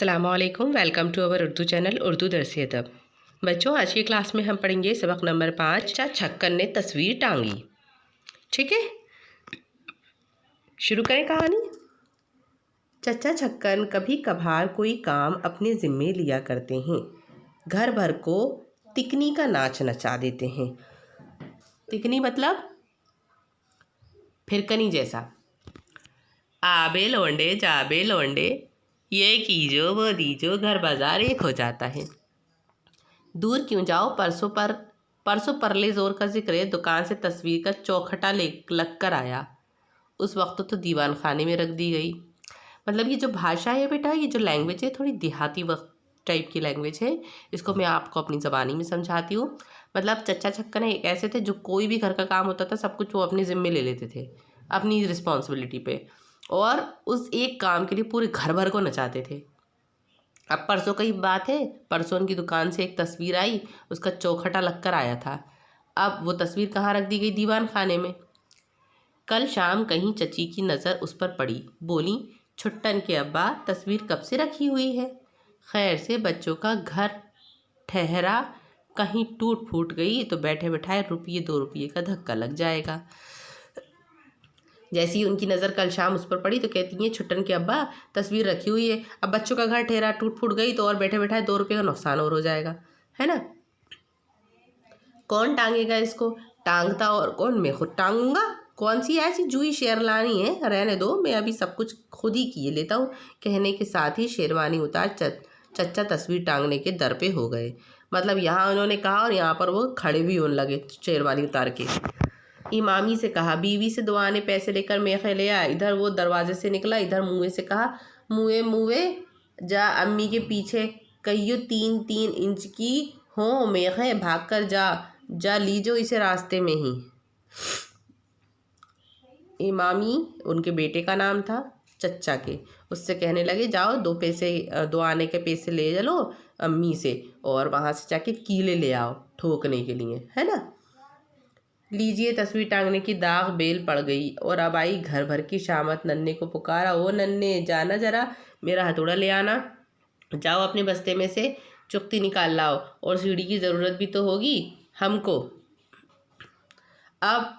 अस्सलामुअलैकुम। Welcome to our Urdu channel Urdu Dars Adab. बच्चों, आज की क्लास में हम पढ़ेंगे सबक नंबर 5। चच्चा छक्कन ने तस्वीर टांगी। ठीक है, शुरू करें कहानी। चच्चा छक्कन कभी कभार कोई काम अपने ज़िम्मे लिया करते हैं। घर भर को तिकनी का नाच नचा देते हैं। तिकनी मतलब फिरकनी जैसा। आबे लौंडे जाबे लौंडे, ये कीजो वो दीजो, घर बाजार एक हो जाता है। दूर क्यों जाओ, परसों परले जोर का जिक्र है। दुकान से तस्वीर का चौखटा लग कर आया। उस वक्त तो दीवान खाने में रख दी गई। मतलब ये जो भाषा है बेटा, ये जो लैंग्वेज है, थोड़ी देहाती वक्त टाइप की लैंग्वेज है। इसको मैं आपको अपनी ज़बानी में समझाती हूँ। मतलब चच्चा छक्कन एक ऐसे थे जो कोई भी घर का काम होता था सब कुछ वो अपने ज़िम्मे ले लेते थे, अपनी रिस्पॉन्सिबिलिटी पे, और उस एक काम के लिए पूरे घर भर को नचाते थे। अब परसों की बात है, परसों उनकी दुकान से एक तस्वीर आई, उसका चौखटा लग कर आया था। अब वो तस्वीर कहाँ रख दी गई? दीवान खाने में। कल शाम कहीं चची की नज़र उस पर पड़ी। बोली, छुट्टन के अब्बा, तस्वीर कब से रखी हुई है? खैर से बच्चों का घर ठहरा, कहीं टूट फूट गई तो बैठे बैठाए रुपये 2 रुपये का धक्का लग जाएगा। जैसे ही उनकी नज़र कल शाम उस पर पड़ी तो कहती हैं, छुट्टन के अब्बा, तस्वीर रखी हुई है, अब बच्चों का घर ठहरा टूट फूट गई तो और बैठे बैठाए 2 रुपये का नुकसान और हो जाएगा, है ना। कौन टांगेगा इसको? टांगता और कौन? मैं खुद टांगूंगा। कौन सी ऐसी जुई शेरवानी है, रहने दो, मैं अभी सब कुछ खुद ही किए लेता हूँ। कहने के साथ ही शेरवानी उतार चच्चा तस्वीर टांगने के दर पे हो गए। मतलब यहाँ उन्होंने कहा और यहाँ पर वो खड़े भी होने लगे शेरवानी उतार के। इमामी से कहा, बीवी से दुआ ने पैसे लेकर मेखे ले आया। इधर वो दरवाजे से निकला, इधर मुँह से कहा, मुँहे जा अम्मी के पीछे, कहियो 3-3 इंच की हो मेखे, भाग कर जा लीजो इसे रास्ते में ही। इमामी उनके बेटे का नाम था, चच्चा के। उससे कहने लगे, जाओ 2 आने के पैसे ले चलो अम्मी से और वहाँ से जाके कीले ले आओ ठोकने के लिए, है ना। लीजिए, तस्वीर टांगने की दाग बेल पड़ गई और अब आई घर भर की शामत। नन्हे को पुकारा, ओ नन्हे, जाना जरा मेरा हथौड़ा ले आना। जाओ अपने बस्ते में से चुकती निकाल लाओ, और सीढ़ी की ज़रूरत भी तो होगी हमको। अब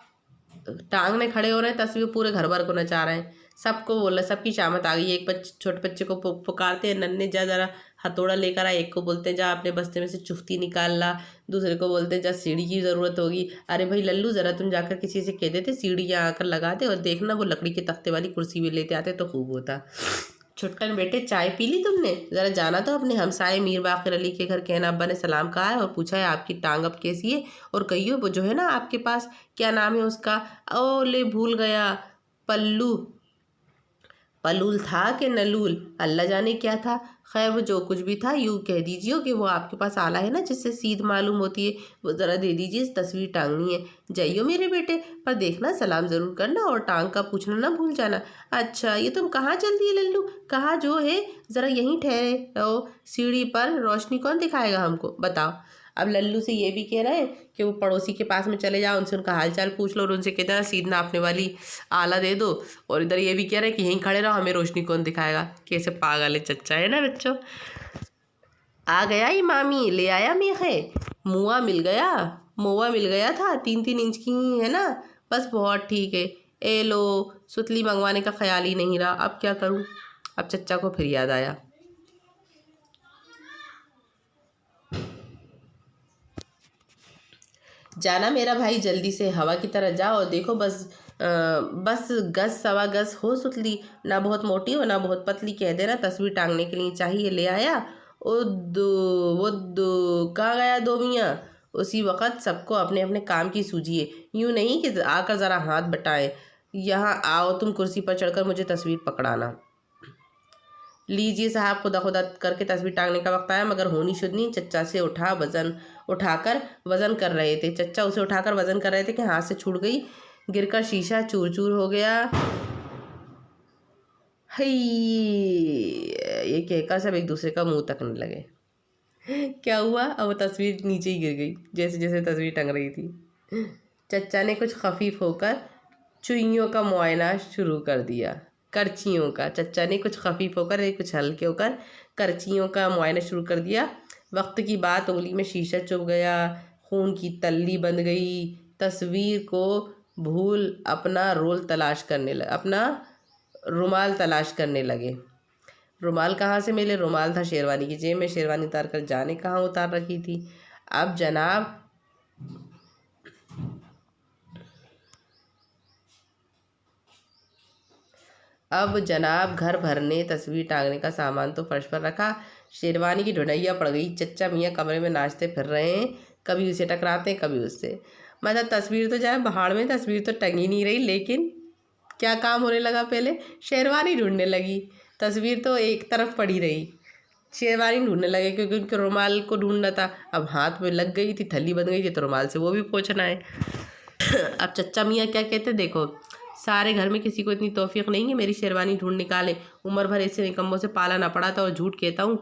टांगने खड़े हो रहे हैं, तस्वीर पूरे घर भर को नचा रहे हैं। सबको बोल रहे, सबकी शामत आ गई। एक छोटे बच्चे को पुकारते हैं, नन्हे जा जरा हथौड़ा लेकर आ। एक को बोलते हैं, जा अपने बस्ते में से चुफ्ती निकाल ला। दूसरे को बोलते हैं, जा सीढ़ी की ज़रूरत होगी। अरे भाई लल्लू, ज़रा तुम जाकर किसी से कह देते सीढ़ी यहाँ आकर लगा दे, और देखना वो लकड़ी के तख्ते वाली कुर्सी भी लेते आते तो खूब होता। छुट्टन बेटे, चाय पी ली तुमने? ज़रा जाना तो अपने हमसाए मीर बाक़िर अली के घर। कहना अब्बा ने सलाम कहा है और पूछा है आपकी टांग अब कैसी है, और कहियो वो जो है ना आपके पास, क्या नाम है उसका? ओले भूल गया, पलूल था कि नलूल, अल्लाह जाने क्या था। खैर वो जो कुछ भी था, यूँ कह दीजिए कि वो आपके पास आला है ना जिससे सीध मालूम होती है, वो ज़रा दे दीजिए, इस तस्वीर टांगनी है। जाइयो मेरे बेटे, पर देखना सलाम ज़रूर करना और टांग का पूछना ना भूल जाना। अच्छा, ये तुम कहाँ चल दिए लल्लू? कहाँ जो है, ज़रा यहीं ठहरे रहो, सीढ़ी पर रोशनी कौन दिखाएगा हमको, बताओ। अब लल्लू से ये भी कह रहे हैं कि वो पड़ोसी के पास में चले जाओ, उनसे उनका हालचाल पूछ लो और उनसे कहते हैं सीध नापने वाली आला दे दो। और इधर ये भी कह रहे हैं कि यहीं खड़े रहो, हमें रोशनी कौन दिखाएगा। कैसे पागल है चच्चा, है ना बच्चों। आ गया इमामी, ले आया मेखे, मुआ मिल गया था, 3-3 इंच की ही है ना, बस बहुत ठीक है। ए लो, सुतली मंगवाने का ख्याल ही नहीं रहा, अब क्या करूँ। अब चच्चा को फिर याद आया। जाना मेरा भाई, जल्दी से हवा की तरह जाओ और देखो, बस गज सवा गज हो सुतली, ना बहुत मोटी हो ना बहुत पतली। कह देना तस्वीर टांगने के लिए चाहिए, ले आया। वो दो कहाँ गया दो मियाँ? उसी वक़्त सबको अपने अपने काम की सूझी है, यूँ नहीं कि आकर ज़रा हाथ बटाएं। यहाँ आओ, तुम कुर्सी पर चढ़कर मुझे तस्वीर पकड़ाना। लीजिए साहब, खुदा करके तस्वीर टांगने का वक्त आया, मगर होनी शुद्ध नहीं। चच्चा से उठाकर वज़न कर रहे थे। चच्चा उसे उठाकर वज़न कर रहे थे कि हाथ से छूट गई, गिरकर शीशा चूर चूर हो गया। हई, ये कहकर सब एक दूसरे का मुंह तकने लगे। क्या हुआ? अब वो तस्वीर नीचे ही गिर गई जैसे जैसे तस्वीर टंग रही थी। चच्चा ने कुछ खफीफ होकर चुइयों का मुआयना शुरू कर दिया। करचियों का। चच्चा ने कुछ खफीफ होकर, कुछ हल्के होकर करचियों का मुआयना शुरू कर दिया। वक्त की बात, उंगली में शीशा चुभ गया, खून की तल्ली बंध गई। तस्वीर को भूल अपना रुमाल तलाश करने लगे। रुमाल कहाँ से मिले? रुमाल था शेरवानी की जेब में। शेरवानी उतार कर जाने कहाँ उतार रखी थी। अब जनाब घर भर ने तस्वीर टांगने का सामान तो फर्श पर रखा। शेरवानी की ढुंढैया पड़ गई। चच्चा मियाँ कमरे में नाचते फिर रहे हैं, कभी उसे टकराते हैं कभी उससे। मतलब तस्वीर तो जाए भाड़ में, तस्वीर तो टंगी नहीं रही, लेकिन क्या काम होने लगा? पहले शेरवानी ढूंढने लगी, तस्वीर तो एक तरफ पड़ी रही। शेरवानी ढूंढने लगे क्योंकि उनके रुमाल को ढूंढना था। अब हाथ में लग गई थी, थैली बन गई थी, तो रुमाल से वो भी पोंछना है। अब चच्चा मियाँ क्या कहते, देखो सारे घर में किसी को इतनी तौफीक नहीं है मेरी शेरवानी ढूंढ निकाले। उम्र भर ऐसे निकम्मों से पाला ना पड़ा था, और झूठ कहता हूँ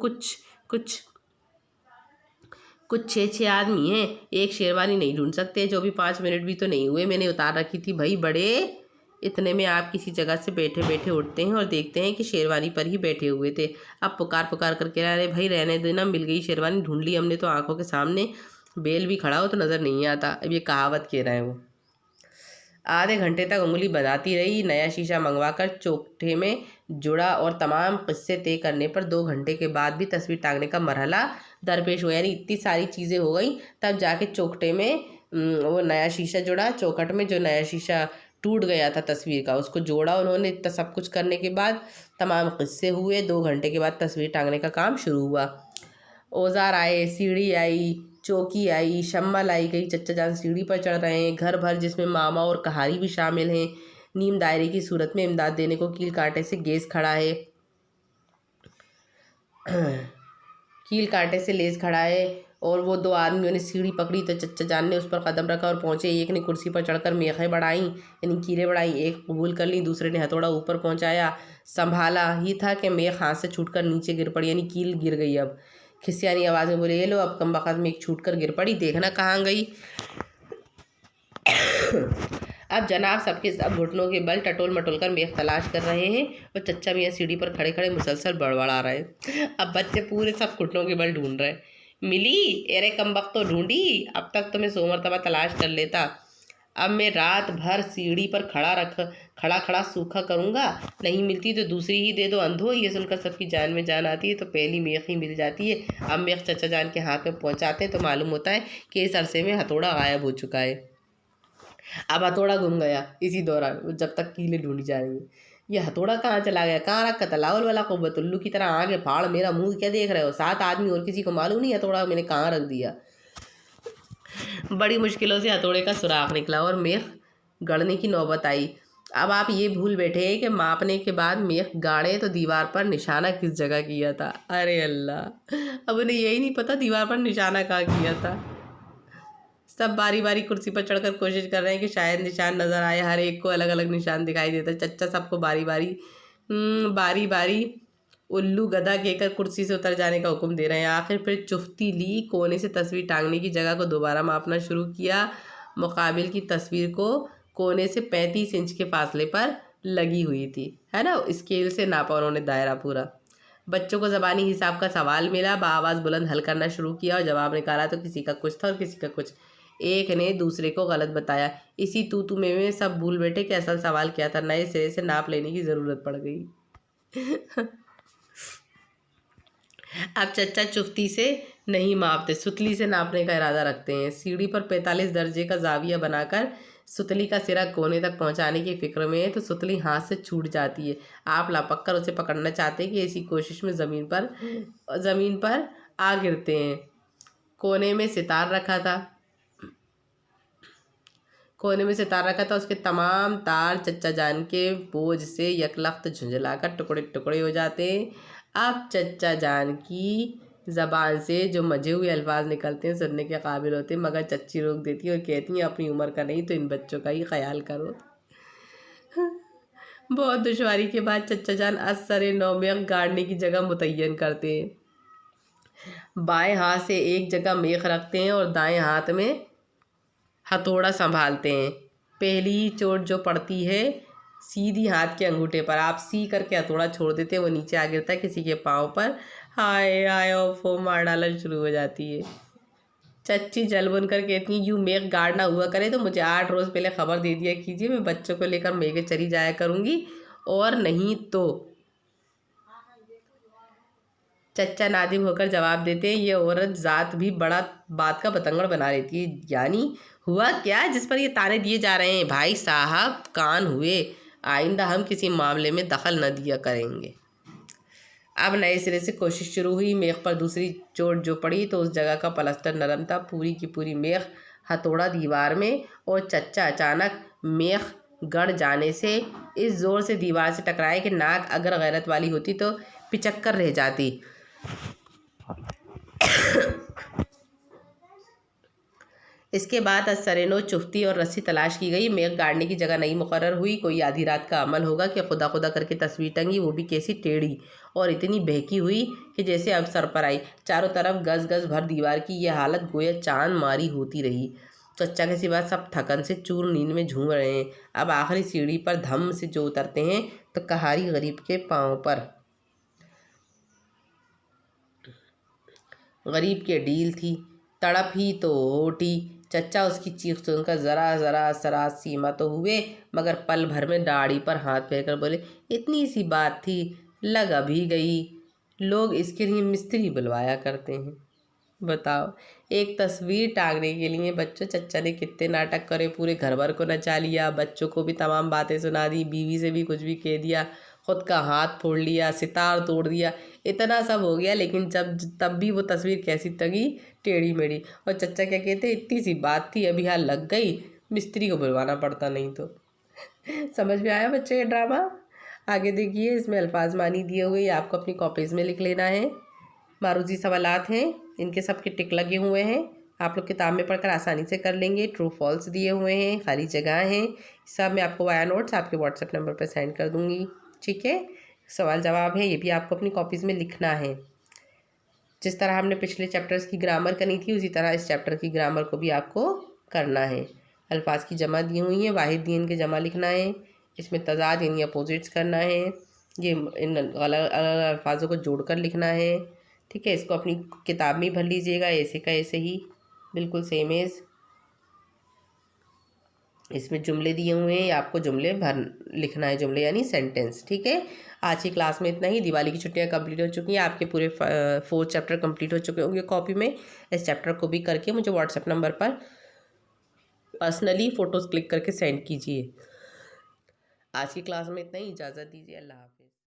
कुछ 6 आदमी हैं, एक शेरवानी नहीं ढूंढ सकते, जो भी 5 मिनट भी तो नहीं हुए मैंने उतार रखी थी। भाई बड़े, इतने में आप किसी जगह से बैठे बैठे उठते हैं और देखते हैं कि शेरवानी पर ही बैठे हुए थे। अब पुकार पुकार करके अरे भाई रहने देना, मिल गई शेरवानी, ढूंढ ली हमने तो आंखों के सामने, बेल भी खड़ा हो तो नज़र नहीं आता। अब ये कहावत कह रहे हैं वो। आधे घंटे तक उंगली बनाती रही। नया शीशा मंगवाकर चौखटे में जुड़ा और तमाम किस्से तय करने पर 2 घंटे के बाद भी तस्वीर टांगने का मरहला दरपेश हुआ। यानी इतनी सारी चीज़ें हो गई, तब जाके चौखटे में वो नया शीशा जुड़ा। चौखट में जो नया शीशा टूट गया था तस्वीर का, उसको जोड़ा उन्होंने। इतना सब कुछ करने के बाद तमाम किस्से हुए। 2 घंटे के बाद तस्वीर टांगने का काम शुरू हुआ। औजार आए, सीढ़ी आई, चौकी आई, शम्मा लाई गई। चच्चा जान सीढ़ी पर चढ़ रहे हैं। घर भर जिसमें मामा और कहारी भी शामिल हैं। नीम दायरे की सूरत में इमदाद देने को कील कांटे से गैस खड़ा है कील कांटे से लेस खड़ा है। और वो 2 आदमियों ने सीढ़ी पकड़ी तो चच्चा जान ने उस पर कदम रखा और पहुँचे। एक ने कुर्सी पर चढ़कर मेखें बढ़ाई, यानी कीलें बढ़ाई। एक कबूल कर ली, दूसरे ने हथौड़ा ऊपर पहुँचाया। संभाला ही था कि मेख हाथ से छूटकर नीचे गिर पड़ी, यानी कील गिर गई। अब खिसियानी आवाज़ में बोले, ये लो। अब कम वक़्त में एक छूट कर गिर पड़ी, देखना कहाँ गई। अब जनाब सबके सब घुटनों के बल टटोल मटोल कर मेख तलाश कर रहे हैं, और चच्चा मियाँ सीढ़ी पर खड़े खड़े मुसलसल बड़बड़ा रहे हैं। अब बच्चे पूरे सब घुटनों के बल ढूंढ रहे हैं। मिली? अरे कम वक्त तो ढूंढी, अब तक तो मैं 100 मरतबा तलाश कर लेता। अब मैं रात भर सीढ़ी पर खड़ा सूखा करूँगा, नहीं मिलती तो दूसरी ही दे दो अंधो। ये सुनकर सबकी जान में जान आती है, तो पहली मेख ही मिल जाती है। अब मेख चच्चा जान के हाथ में पहुँचाते हैं तो मालूम होता है कि इस अरसे में हथौड़ा गायब हो चुका है। अब हथौड़ा गुम गया इसी दौरान, जब तक कीलें ढूंढी जा रही हैं। ये हथौड़ा कहाँ चला गया, कहाँ रखा था? लावल वाला कुव्वत, उल्लू की तरह आगे फाड़ मेरा मुंह क्या देख रहे हो? 7 आदमी और किसी को मालूम नहीं हथौड़ा मैंने कहाँ रख दिया। बड़ी मुश्किलों से हथौड़े का सुराख निकला और मेख गड़ने की नौबत आई। अब आप ये भूल बैठे हैं कि मापने के बाद मेख गाड़े तो दीवार पर निशाना किस जगह किया था। अरे अल्लाह, अब उन्हें यही नहीं पता दीवार पर निशाना कहाँ किया था। सब बारी बारी कुर्सी पर चढ़कर कोशिश कर रहे हैं कि शायद निशान नज़र आए। हर एक को अलग अलग निशान दिखाई देता है। चच्चा सबको बारी बारी उल्लू गधा कहकर कुर्सी से उतर जाने का हुक्म दे रहे हैं। आखिर फिर चुफ्ती ली, कोने से तस्वीर टांगने की जगह को दोबारा मापना शुरू किया। मुकाबिल की तस्वीर को कोने से 35 इंच के फासले पर लगी हुई थी, है ना। स्केल से नापा उन्होंने दायरा पूरा। बच्चों को ज़बानी हिसाब का सवाल मिला, बाआवाज़ बुलंद हल करना शुरू किया और जवाब निकाला तो किसी का कुछ था और किसी का कुछ। एक ने दूसरे को गलत बताया। इसी तू में सब भूल बैठे कि असल सवाल क्या था। नए सिरे से नाप लेने की ज़रूरत पड़ गई। अब चच्चा चुफ्ती से नहीं मापते, सुतली से नापने का इरादा रखते हैं। सीढ़ी पर 45 दर्जे का जाविया बनाकर सुतली का सिरा कोने तक पहुंचाने की फिक्र में है, तो सुतली हाथ से छूट जाती है। आप लापक कर उसे पकड़ना चाहते हैं कि इसी कोशिश में ज़मीन पर आ गिरते हैं। कोने में सितार रखा था, उसके तमाम तार चच्चा जान के बोझ से यकलख्त झुंझलाकर टुकड़े टुकड़े हो जाते हैं। अब चच्चा जान की ज़बान से जो मजे हुए अल्फाज निकलते हैं सुनने के काबिल होते हैं, मगर चच्ची रोक देती है और कहती हैं अपनी उम्र का नहीं तो इन बच्चों का ही ख्याल करो। बहुत दुश्वारी के बाद चच्चा जान असर नौ मेख गाड़ने की जगह मुतय्यन करते हैं। बाएं हाथ से एक जगह मेख रखते हैं और दाएं हाथ में हथौड़ा संभालते हैं। पहली चोट जो पड़ती है सीधी हाथ के अंगूठे पर, आप सी करके हथौड़ा छोड़ देते हैं, वो नीचे आ गिरता है किसी के पाँव पर। हाय हाय और फो मार डालना शुरू हो जाती है। चच्ची जल बुन कर कहती यूं मेघ गाड़ ना हुआ करे तो मुझे 8 रोज पहले खबर दे दिया कीजिए, मैं बच्चों को लेकर मेघे चली जाया करूंगी, और नहीं तो। चच्चा नादिम होकर जवाब देते हैं, ये औरत जात भी बड़ा बात का बतंगड़ बना लेती है। यानी हुआ क्या जिस पर ये ताने दिए जा रहे हैं? भाई साहब कान हुए, आइंदा हम किसी मामले में दखल न दिया करेंगे। अब नए सिरे से कोशिश शुरू हुई। मेघ पर दूसरी चोट जो पड़ी तो उस जगह का पलस्तर नरम था। पूरी की पूरी मेघ हथौड़ा दीवार में, और चच्चा अचानक मेघ गड़ जाने से इस जोर से दीवार से टकराए कि नाक अगर गैरत वाली होती तो पिचक कर रह जाती। इसके बाद असरनो चुफ्ती और रस्सी तलाश की गई। मेघ गाड़ने की जगह नहीं मुकर्रर हुई। कोई आधी रात का अमल होगा कि खुदा खुदा करके तस्वीर टंगी, वो भी कैसी टेढ़ी और इतनी बहकी हुई कि जैसे अब सर पर आई। चारों तरफ गज गज भर दीवार की यह हालत गोया चांद मारी होती रही। चच्चा के सिवा सब थकन से चूर नींद में झूम रहे हैं। अब आखिरी सीढ़ी पर धम से जो उतरते हैं तो कहारी गरीब के पाँव पर। गरीब के डील थी, तड़प ही तो होटी। चच्चा उसकी चीख सुनकर ज़रा ज़रा सराज सीमा तो हुए, मगर पल भर में दाढ़ी पर हाथ फेरकर बोले, इतनी सी बात थी, लग अभी गई। लोग इसके लिए मिस्त्री बुलवाया करते हैं। बताओ, एक तस्वीर टांगने के लिए बच्चों चच्चा ने कितने नाटक करे। पूरे घर भर को नचा लिया, बच्चों को भी तमाम बातें सुना दी, बीवी से भी कुछ भी कह दिया, खुद का हाथ फोड़ लिया, सितार तोड़ दिया, इतना सब हो गया। लेकिन तब भी वो तस्वीर कैसी टंगी, टेढ़ी मेढ़ी। और चच्चा क्या कहते, इतनी सी बात थी, अभी हाथ लग गई, मिस्त्री को बुलवाना पड़ता नहीं तो। समझ में आया बच्चे ये ड्रामा? आगे देखिए, इसमें अल्फाज मानी दिए हुए, आपको अपनी कॉपीज़ में लिख लेना है। मारूजी सवालात हैं, इनके सब के टिक लगे हुए हैं, आप लोग किताब में पढ़कर आसानी से कर लेंगे। ट्रू फॉल्स दिए हुए हैं, खाली जगह हैं, सब मैं आपको वाया नोट्स आपके व्हाट्सएप नंबर पर सेंड कर दूँगी। ठीक है, सवाल जवाब है, ये भी आपको अपनी कॉपीज़ में लिखना है। जिस तरह हमने पिछले चैप्टर्स की ग्रामर करनी थी, उसी तरह इस चैप्टर की ग्रामर को भी आपको करना है। अल्फाज की जमा दी हुई है, वाहिद दी इनके जमा लिखना है, इसमें तजाद यानी अपोजिट्स करना है, ये इन अलग अलग अल्फाजों को जोड़कर लिखना है। ठीक है, इसको अपनी किताब में भर लीजिएगा, ऐसे का ऐसे ही, बिल्कुल सेम एज। इसमें जुमले दिए हुए हैं, आपको जुमले भर लिखना है, जुमले यानी सेंटेंस। ठीक है, आज की क्लास में इतना ही। दिवाली की छुट्टियां कंप्लीट हो चुकी हैं, आपके पूरे 4 चैप्टर कंप्लीट हो चुके होंगे कॉपी में। इस चैप्टर को भी करके मुझे व्हाट्सएप नंबर पर पर्सनली फ़ोटोज़ क्लिक करके सेंड कीजिए। आज की क्लास में इतना ही, इजाज़त दीजिए, अल्लाह हाफ़िज़।